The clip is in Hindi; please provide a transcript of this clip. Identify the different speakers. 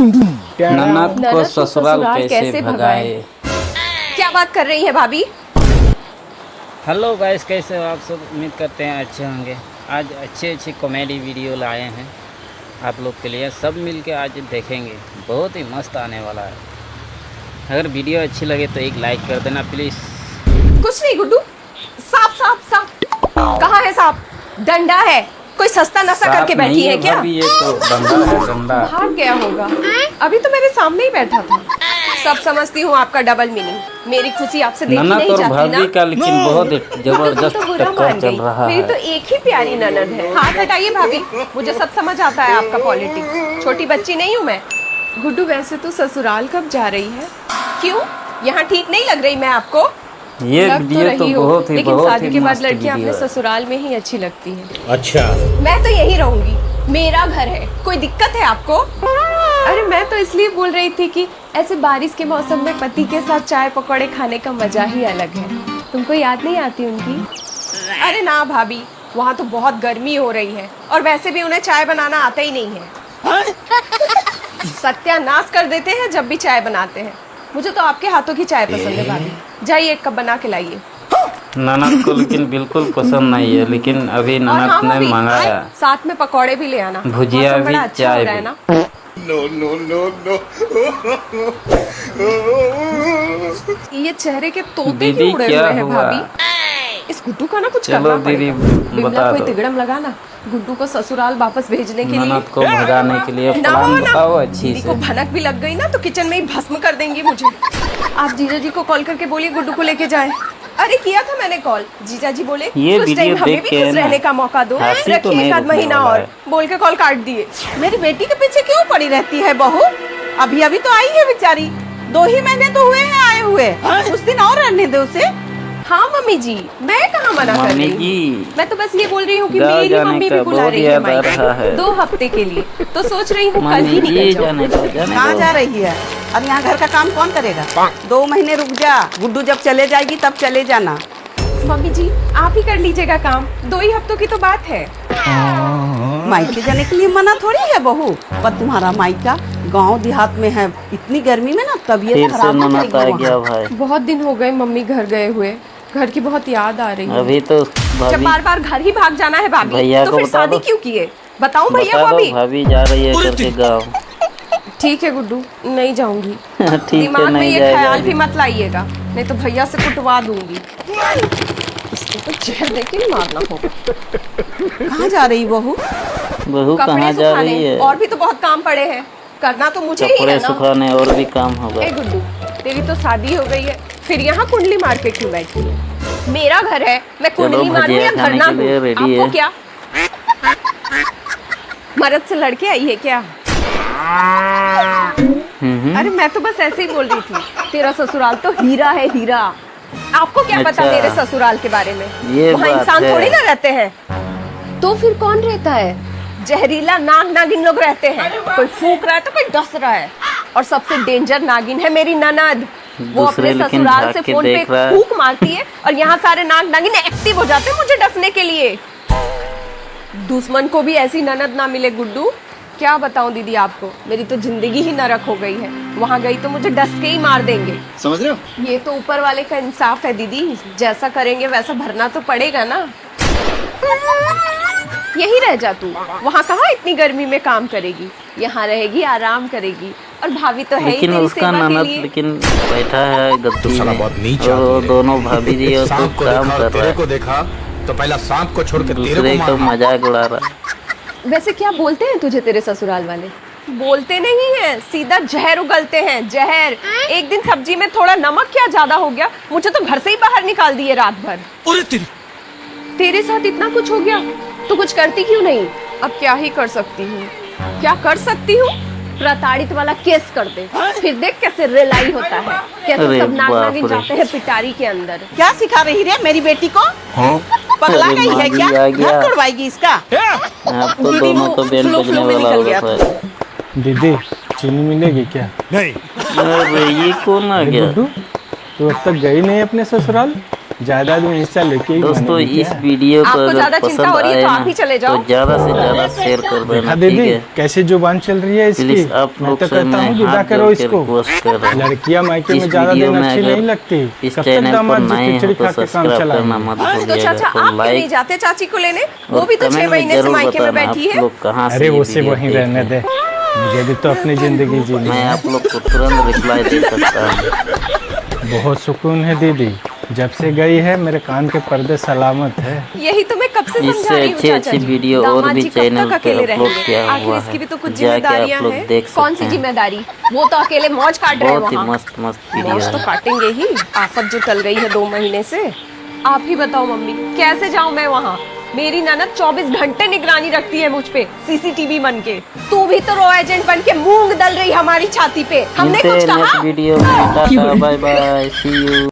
Speaker 1: ननद को ससुराल कैसे भगाए।
Speaker 2: क्या बात कर रही है भाभी?
Speaker 1: हेलो गाइस, कैसे हो आप सब? उम्मीद करते हैं अच्छे होंगे। आज अच्छी कॉमेडी वीडियो लाए हैं आप लोग के लिए। सब मिलके आज देखेंगे, बहुत ही मस्त आने वाला है। अगर वीडियो अच्छी लगे तो एक लाइक कर देना प्लीज़।
Speaker 2: कुछ नहीं गुड्डू, सांप कहाँ है? सांप डंडा है। कोई सस्ता नशा करके बैठी है क्या?
Speaker 1: ये तो डंडा है, डंडा।
Speaker 2: भाग गया होगा। अभी तो मेरे सामने ही बैठा था। सब समझती हूँ आपका डबल मीनिंग। मेरी खुशी आपसे देखी नहीं जाती ना।
Speaker 1: भाभी का लेकिन बहुत जबरदस्त टक्कर चल रहा है।
Speaker 2: मेरी तो एक ही प्यारी ननद है। हाथ हटाइए भाभी, मुझे सब समझ आता है आपका पॉलिटिक्स। छोटी बच्ची नहीं हूँ मैं। गुड्डू वैसे तो ससुराल कब जा रही है? क्यों, यहाँ ठीक नहीं लग रही मैं आपको?
Speaker 1: ये वीडियो तो बहुत ही
Speaker 2: लेकिन शादी के बाद लड़कियां अपने ससुराल में ही अच्छी लगती हैं।
Speaker 3: अच्छा,
Speaker 2: मैं तो यहीं रहूंगी, मेरा घर है। कोई दिक्कत है आपको? अरे मैं तो इसलिए बोल रही थी कि ऐसे बारिश के मौसम में पति के साथ चाय पकौड़े खाने का मजा ही अलग है। तुमको याद नहीं आती उनकी? अरे ना भाभी, वहाँ तो बहुत गर्मी हो रही है और वैसे भी उन्हें चाय बनाना आता ही नहीं है। सत्यानाश कर देते हैं जब भी चाय बनाते हैं। मुझे तो आपके हाथों की चाय पसंद है भाभी। जाइए एक कप बना के लाइए।
Speaker 1: ननद को लेकिन बिल्कुल पसंद नहीं है, लेकिन अभी ननद ने मंगाया।
Speaker 2: साथ में पकौड़े भी ले आना,
Speaker 1: भुजिया भी,
Speaker 2: अच्छा
Speaker 1: चाय
Speaker 2: भी। ये चेहरे के तोते क्यों उड़े हुए हैं भाभी? इस गुड्डू का ना कुछ करना पड़ेगा। बिमला कोई तिगड़म लगाना गुड्डू को ससुराल वापस भेजने के लिए।
Speaker 1: ननद को भगाने के लिए प्लान बताओ अच्छी से।
Speaker 2: को भनक भी लग गई ना तो किचन में ही भस्म कर देंगी मुझे। आप जीजा जी को कॉल करके बोलिए गुड्डू को लेके जाएं। अरे किया था मैंने कॉल, जीजा जी बोले
Speaker 1: ये
Speaker 2: कुछ टाइम हमें भी खुश रहने का मौका दो, रखिए एक आध महीना और, बोल के कॉल काट दिए।
Speaker 4: मेरी बेटी के पीछे क्यों पड़ी रहती है बहू? अभी अभी तो आई है बेचारी, 2 ही महीने तो हुए हैं आए हुए। कुछ दिन और रहने दो उसे।
Speaker 2: हाँ मम्मी जी, मैं कहाँ मना कर रही हूँ। मैं तो बस ये बोल रही हूँ कि मेरी मम्मी भी बुला रही है मायके 2 हफ्ते के लिए, तो सोच रही हूँ कल ही निकल जाऊँ।
Speaker 4: कहाँ जा रही है? अब यहाँ घर का काम कौन करेगा? 2 महीने रुक जा, गुड्डू जब चले जाएगी तब चले जाना।
Speaker 2: मम्मी जी आप ही कर लीजिएगा काम, 2 ही हफ्तों की तो बात है।
Speaker 4: मायके जाने के लिए मना थोड़ी है बहू, पर तुम्हारा मायका गांव देहात में है। इतनी गर्मी में ना तबीयत खराब हो जाएगी।
Speaker 2: बहुत दिन हो गए मम्मी घर गए हुए, घर की बहुत याद आ रही है।
Speaker 1: अभी तो
Speaker 2: जब बार घर ही भाग जाना है भाभी तो फिर शादी क्यों किए? बताऊं भैया को? अभी
Speaker 1: भाभी जा रही है करके गाँव।
Speaker 2: ठीक है गुड्डू, नहीं जाऊंगी।
Speaker 1: ठीक
Speaker 2: दिमाग
Speaker 1: है,
Speaker 2: में
Speaker 1: नहीं
Speaker 2: ये
Speaker 1: जाएगा।
Speaker 2: ख्याल भी मत लाइएगा, नहीं तो भैया से कुटवा दूंगी। इसको तो जहर देके ही मारना होगा।
Speaker 4: कहाँ जा रही बहू?
Speaker 1: बहू कहाँ जा रही है?
Speaker 2: और भी तो बहुत काम पड़े हैं, करना तो मुझे ही है
Speaker 1: कपड़े
Speaker 2: ना।
Speaker 1: सुखाने और भी काम होगा।
Speaker 2: ए गुड्डू, तेरी तो शादी हो गई है, फिर यहाँ कुंडली मार के क्यों बैठी है? मेरा घर है, मैं कुंडली मारूं या घर ना दूं? आपको क्या मर्द से लड़के आई है क्या? अरे मैं तो बस ऐसे ही बोल रही थी। तेरा ससुराल तो हीरा है, हीरा। आपको क्या पता मेरे ससुराल के बारे में? वहाँ इंसान थोड़ी ना रहते हैं। तो फिर कौन रहता है? जहरीला नाग नागिन लोग रहते हैं। कोई फूंक रहा है तो कोई डस रहा है। और सबसे डेंजर नागिन है मेरी ननद। वो अपने ससुराल से फोन पे फूंक मारती है और यहाँ सारे नाग नागिन एक्टिव हो जाते हैं मुझे डसने के लिए। दुश्मन को भी ऐसी ननद ना मिले गुड्डू। क्या बताऊं दीदी आपको, मेरी तो जिंदगी ही नरक हो गई है। वहाँ गई तो मुझे डस के ही मार देंगे,
Speaker 3: समझ रहे हो?
Speaker 2: ये तो ऊपर वाले का इंसाफ है दीदी। जैसा करेंगे वैसा भरना तो पड़ेगा ना। यही रह जा तू, वहाँ कहाँ इतनी गर्मी में काम करेगी, यहाँ रहेगी आराम करेगी। और भाभी तो है
Speaker 1: लेकिन
Speaker 2: ही
Speaker 1: उसका ननद लेकिन बैठा है गद्दी में और दोनों भाभी जी और तो काम कर रहा है।
Speaker 3: को देखा तो पहला सांप को छोड़ के
Speaker 1: दूसरे को मजाक उड़ा रहा है।
Speaker 2: वैसे क्या बोलते हैं तुझे तेरे ससुराल वाले? बोलते नहीं है, सीधा जहर उगलते हैं, जहर। एक दिन सब्जी में थोड़ा नमक क्या ज्यादा हो गया, मुझे तो घर से ही बाहर निकाल दिए रात भर। तेरे साथ इतना कुछ हो गया तो कुछ करती क्यों नहीं? अब क्या ही कर सकती हूँ? क्या कर सकती हूँ? प्रताड़ित वाला केस कर दे, फिर देख कैसे रिलाई होता है, कैसे सब नाग नागिन जाते हैं पिटारी के अंदर।
Speaker 4: क्या सिखा रही रे मेरी बेटी को? पगला गई है क्या? घर तोड़वाएगी इसका?
Speaker 1: आप तो दोनों को बेल बजने वाला होगा।
Speaker 5: दीदी चीनी मिलेगी क्या?
Speaker 3: नहीं।
Speaker 1: अरे ये कौन आ गया?
Speaker 5: गुड्डू, तू अब तक गई नहीं अपने ससुराल? जायदाद में हिस्सा लेके ही
Speaker 6: दोस्तों
Speaker 5: बनेगी
Speaker 6: इस
Speaker 5: क्या?
Speaker 6: वीडियो को
Speaker 2: आपको
Speaker 6: अगर
Speaker 2: ज्यादा चिंता
Speaker 6: पसंद
Speaker 2: हो रही है
Speaker 6: आए
Speaker 2: तो
Speaker 6: ना
Speaker 2: आप ही चले जाओ।
Speaker 6: तो ज्यादा से ज्यादा शेयर कर देना,
Speaker 5: देखा
Speaker 6: ठीक
Speaker 5: दीदी
Speaker 6: है।
Speaker 5: कैसे जुबान चल रही है इसकी।
Speaker 6: प्लीज आप
Speaker 5: मैं
Speaker 6: लोग
Speaker 5: तो
Speaker 6: से
Speaker 5: कहता
Speaker 6: मैं
Speaker 5: हूँ विदा
Speaker 6: हाथ
Speaker 5: करो
Speaker 6: जोड़ के
Speaker 5: इसको।
Speaker 6: रिक्वेस्ट कर रहा हूँ,
Speaker 5: लड़कियां मायके
Speaker 6: इस
Speaker 5: में ज्यादा
Speaker 6: वीडियो
Speaker 5: दिन
Speaker 6: में
Speaker 5: अच्छी
Speaker 6: अगर
Speaker 5: नहीं लगती।
Speaker 6: इस
Speaker 5: कब तक
Speaker 6: चैनल पर
Speaker 5: दामाद जी
Speaker 6: नए
Speaker 5: खिचड़ी
Speaker 6: हो तो
Speaker 5: खा के काम
Speaker 6: सब्सक्राइब करना
Speaker 5: चलाएंगे।
Speaker 6: मत
Speaker 2: तो
Speaker 6: भूलिएगा,
Speaker 2: चाचा
Speaker 6: तो
Speaker 2: आप क्यों नहीं
Speaker 6: लाइक
Speaker 2: जाते चाची को लेने?
Speaker 6: और
Speaker 2: वो भी तो 6
Speaker 6: कमेंट में
Speaker 2: महीने से
Speaker 6: जरूर
Speaker 2: मायके में
Speaker 6: बताना
Speaker 2: बैठी
Speaker 6: आप
Speaker 2: है।
Speaker 6: लोग कहाँ से
Speaker 5: अरे
Speaker 6: ये
Speaker 5: उसे
Speaker 6: वीडियो
Speaker 5: वहीं
Speaker 6: देख
Speaker 5: रहने
Speaker 6: रहे हैं।
Speaker 5: दे, मुझे भी तो अपनी जिंदगी जीनी
Speaker 6: मैं
Speaker 5: है।
Speaker 6: आप लोग को तुरंत रिप्लाई दे सकता हूँ।
Speaker 5: बहुत सुकून है दीदी, जब से गई है मेरे कान के पर्दे सलामत है।
Speaker 2: यही तो मैं कब से समझा
Speaker 6: इससे
Speaker 2: रही हूँ
Speaker 6: अच्छी
Speaker 2: चाचा
Speaker 6: अच्छी
Speaker 2: जी।
Speaker 6: वीडियो और
Speaker 2: दामाद
Speaker 6: भी
Speaker 2: जी कब
Speaker 6: चैनल
Speaker 2: तक
Speaker 6: पे
Speaker 2: अकेले
Speaker 6: अपलोड
Speaker 2: रहेंगे?
Speaker 6: किया
Speaker 2: आखिर
Speaker 6: हुआ
Speaker 2: इसकी
Speaker 6: है,
Speaker 2: भी तो कुछ
Speaker 6: जाके आप
Speaker 2: जिम्मेदारियां
Speaker 6: लोग
Speaker 2: हैं।
Speaker 6: देख
Speaker 2: कौन सी
Speaker 6: सकते हैं।
Speaker 2: जिम्मेदारी? वो तो अकेले मौज काट रहे हैं
Speaker 6: बहुत ही
Speaker 2: वहाँ।
Speaker 6: मस्त मस्त वीडियो
Speaker 2: मौज तो
Speaker 6: है।
Speaker 2: काटेंगे ही, आफत जो टल गई है 2 महीने से। आप ही बताओ मम्मी, कैसे जाऊं मैं वहाँ? मेरी ननद 24 घंटे निगरानी रखती है मुझ पे, सीसीटीवी बन के। तू भी तो रो एजेंट बन के मूंग दल रही हमारी छाती पे। हमने
Speaker 6: मिलते
Speaker 2: कुछ
Speaker 6: हैं
Speaker 2: कहा?
Speaker 6: नेक्स्ट वीडियो में, tata bye bye, see you.